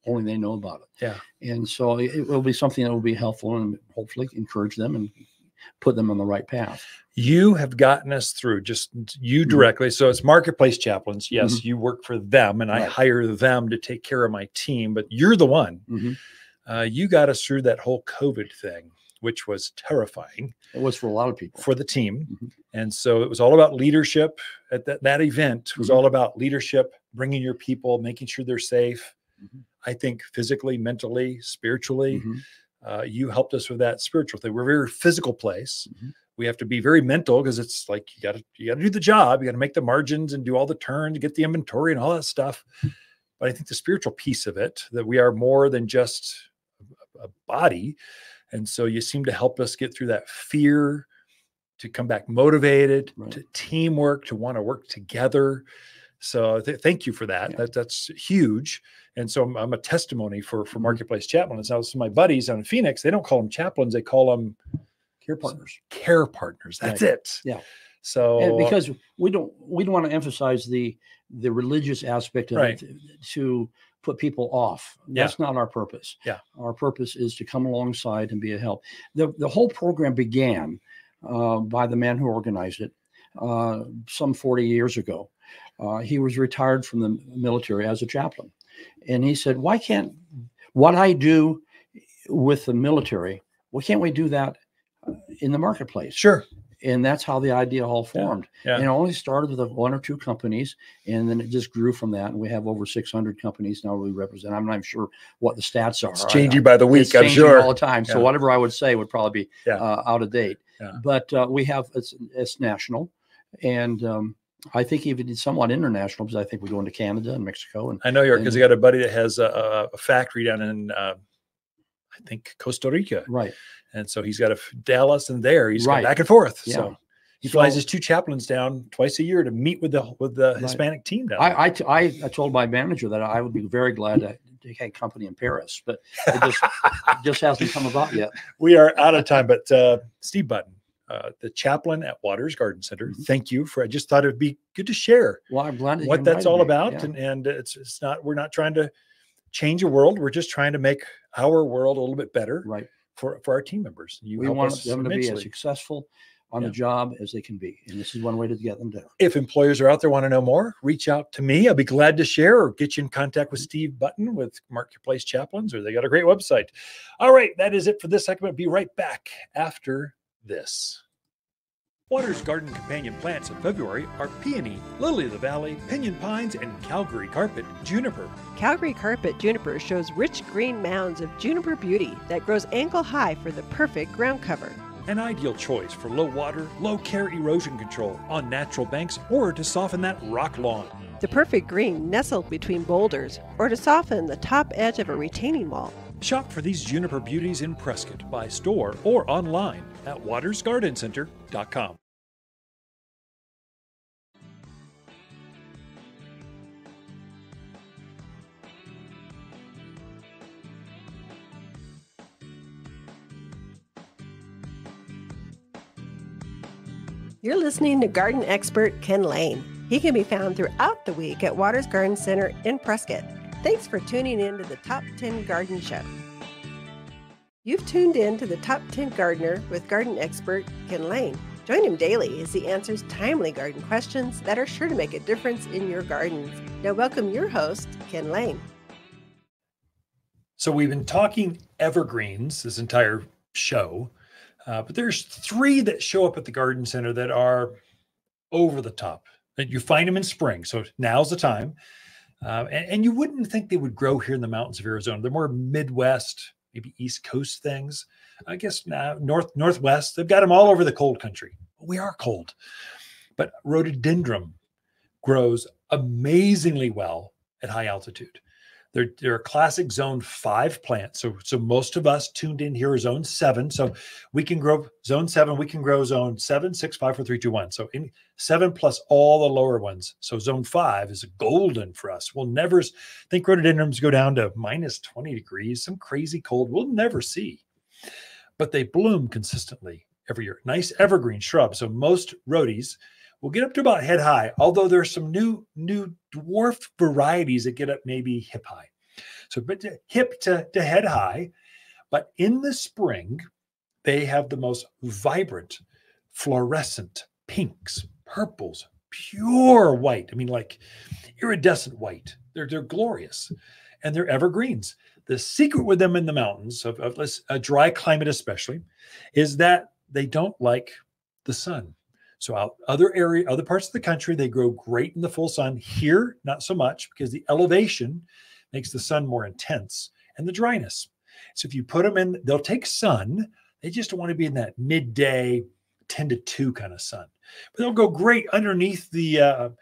Only they know about it. Yeah. And so it will be something that will be helpful, and hopefully encourage them and put them on the right path. You have gotten us through, just you directly. So it's Marketplace Chaplains. Yes, you work for them, and I hire them to take care of my team, but you're the one. You got us through that whole COVID thing, which was terrifying. It was for a lot of people. For the team. And so it was all about leadership. At that event was all about leadership, bringing your people, making sure they're safe. I think physically, mentally, spiritually. You helped us with that spiritual thing. We're a very physical place. We have to be very mental, because it's like you got to do the job. You got to make the margins and do all the turns, get the inventory and all that stuff. But I think the spiritual piece of it, that we are more than just a body. And so you seem to help us get through that fear, to come back motivated, to teamwork, to want to work together. So thank you for that. That's huge. And so I'm a testimony for Marketplace Chaplains. Now, some of my buddies out in Phoenix, they don't call them chaplains. They call them care partners. Care partners. That's it. Yeah. So and because we don't want to emphasize the religious aspect of it to put people off. That's not our purpose. Yeah. Our purpose is to come alongside and be a help. The whole program began by the man who organized it some 40 years ago. He was retired from the military as a chaplain. And he said, why can't what I do with the military, why can't we do that in the marketplace? Sure. And that's how the idea all formed. And it only started with 1 or 2 companies, and then it just grew from that. And we have over 600 companies now we represent. I'm not even sure what the stats are. It's changing by the week, it's I'm sure. All the time. So whatever I would say would probably be out of date. But we have, it's national. And I think even somewhat international, because I think we go into Canada and Mexico. And I know you're, because I got a buddy that has a factory down in, I think, Costa Rica. Right. And so he's got a Dallas and there. He's going back and forth. Yeah. So he flies his 2 chaplains down twice a year to meet with the Hispanic team down there. I told my manager that I would be very glad to take a company in Paris, but it just hasn't come about yet. We are out of time, but Steve Button, the chaplain at Waters Garden Center. Thank you for. I just thought it'd be good to share. Well, I'm glad what that's all about, and it's not. We're not trying to change the world. We're just trying to make our world a little bit better, for our team members. We want them to be as successful on the job as they can be, and this is one way to get them there. If employers are out there want to know more, reach out to me. I'll be glad to share, or get you in contact with Steve Button with Marketplace Chaplains, or they got a great website. All right, that is it for this segment. Be right back after this. Water's garden companion plants in February are peony, lily of the valley, pinyon pines, and Calgary carpet juniper. Calgary carpet juniper shows rich green mounds of juniper beauty that grows ankle high for the perfect ground cover. An ideal choice for low water, low care erosion control on natural banks or to soften that rock lawn. The perfect green nestled between boulders or to soften the top edge of a retaining wall. Shop for these juniper beauties in Prescott by store or online at watersgardencenter.com. You're listening to garden expert Ken Lain. He can be found throughout the week at Waters Garden Center in Prescott. Thanks for tuning in to the Top 10 Garden Show. You've tuned in to the Top 10 Gardener with garden expert Ken Lain. Join him daily as he answers timely garden questions that are sure to make a difference in your gardens. Now welcome your host, Ken Lain. So we've been talking evergreens this entire show. But there's 3 that show up at the garden center that are over the top. And you find them in spring, so now's the time. And you wouldn't think they would grow here in the mountains of Arizona. They're more Midwest, maybe East Coast things. I guess now Northwest. They've got them all over the cold country. We are cold. But rhododendron grows amazingly well at high altitude. They're a classic zone 5 plant. So most of us tuned in here are zone 7. So we can grow zone 7. We can grow zone 7, 6, 5, 4, 3, 2, 1. So in 7 plus all the lower ones. So zone 5 is golden for us. We'll never think rhododendrons go down to minus 20 degrees, some crazy cold we'll never see. But they bloom consistently every year. Nice evergreen shrubs. So most rhodies will get up to about head high, although there's some new dwarf varieties that get up maybe hip high. So but hip to head high, but in the spring, they have the most vibrant, fluorescent pinks, purples, pure white. I mean, like iridescent white. They're glorious. And they're evergreens. The secret with them in the mountains, of a dry climate especially, is that they don't like the sun. So other parts of the country, they grow great in the full sun. Here, not so much, because the elevation makes the sun more intense and the dryness. So if you put them in, they'll take sun. They just don't want to be in that midday 10 to 2 kind of sun. But they'll go great underneath the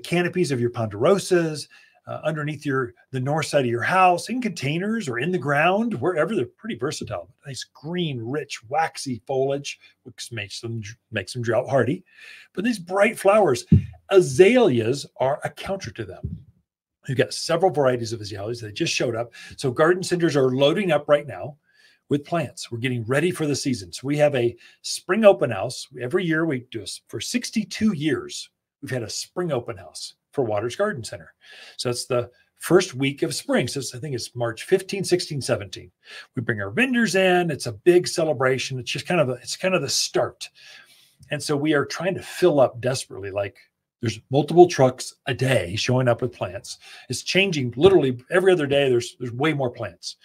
canopies of your ponderosas, underneath the north side of your house, in containers or in the ground, wherever. They're pretty versatile. Nice green, rich, waxy foliage, which makes them drought hardy. But these bright flowers, azaleas are a counter to them. We've got several varieties of azaleas that just showed up. So garden centers are loading up right now with plants. We're getting ready for the season. So we have a spring open house. Every year we do this. For 62 years, we've had a spring open house for Waters Garden Center. So it's the first week of spring. So I think it's March 15, 16, 17. We bring our vendors in. It's a big celebration. It's just kind of the start. And so we are trying to fill up desperately. Like there's multiple trucks a day showing up with plants. It's changing literally every other day. There's way more plants.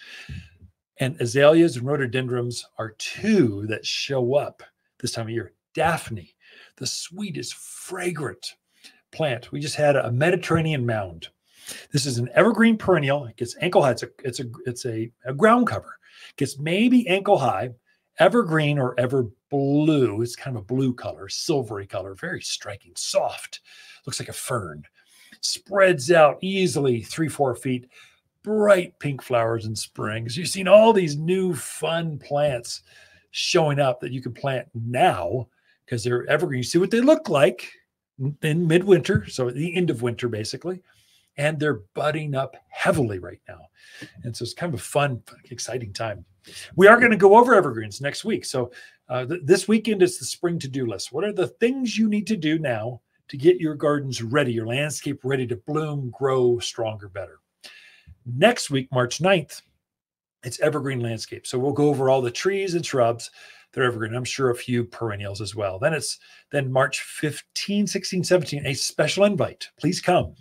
And azaleas and rhododendrons are 2 that show up this time of year. Daphne, the sweetest, fragrant plant. We just had a Mediterranean mound. This is an evergreen perennial. It gets ankle high. It's a ground cover. It gets maybe ankle high, evergreen or ever blue. It's kind of a blue color, silvery color, very striking, soft. Looks like a fern. Spreads out easily 3-4 feet. Bright pink flowers in spring. So you've seen all these new fun plants showing up that you can plant now because they're evergreen. You see what they look like in midwinter, so at the end of winter, basically, and they're budding up heavily right now. And so it's kind of a fun, exciting time. We are going to go over evergreens next week. So this weekend is the spring to-do list. What are the things you need to do now to get your gardens ready, your landscape ready to bloom, grow stronger, better? Next week, March 9th, it's evergreen landscape. So we'll go over all the trees and shrubs. They're evergreen. I'm sure a few perennials as well. Then March 15, 16, 17, a special invite. Please come.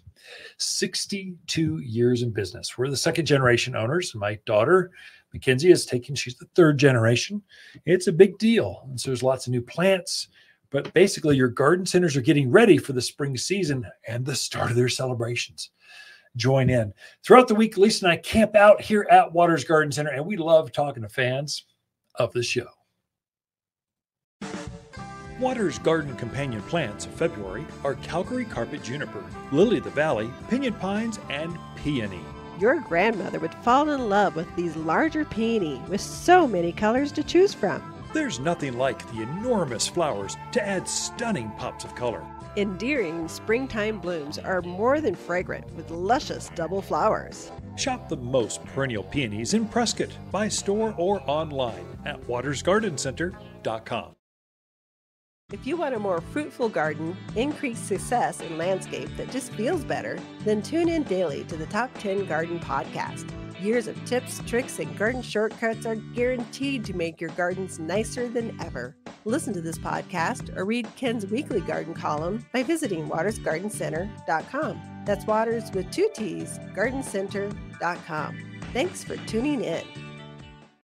62 years in business. We're the 2nd generation owners. My daughter, Mackenzie, she's the 3rd generation. It's a big deal. And so there's lots of new plants. But basically, your garden centers are getting ready for the spring season and the start of their celebrations. Join in. Throughout the week, Lisa and I camp out here at Waters Garden Center, and we love talking to fans of the show. Waters Garden companion plants of February are Calgary carpet juniper, lily of the valley, pinyon pines, and peony. Your grandmother would fall in love with these larger peony with so many colors to choose from. There's nothing like the enormous flowers to add stunning pops of color. Endearing springtime blooms are more than fragrant with luscious double flowers. Shop the most perennial peonies in Prescott by store or online at watersgardencenter.com. If you want a more fruitful garden, increased success in landscape that just feels better, then tune in daily to the Top 10 Garden Podcast. Years of tips, tricks, and garden shortcuts are guaranteed to make your gardens nicer than ever. Listen to this podcast or read Ken's weekly garden column by visiting watersgardencenter.com. That's Waters with 2 T's, gardencenter.com. Thanks for tuning in.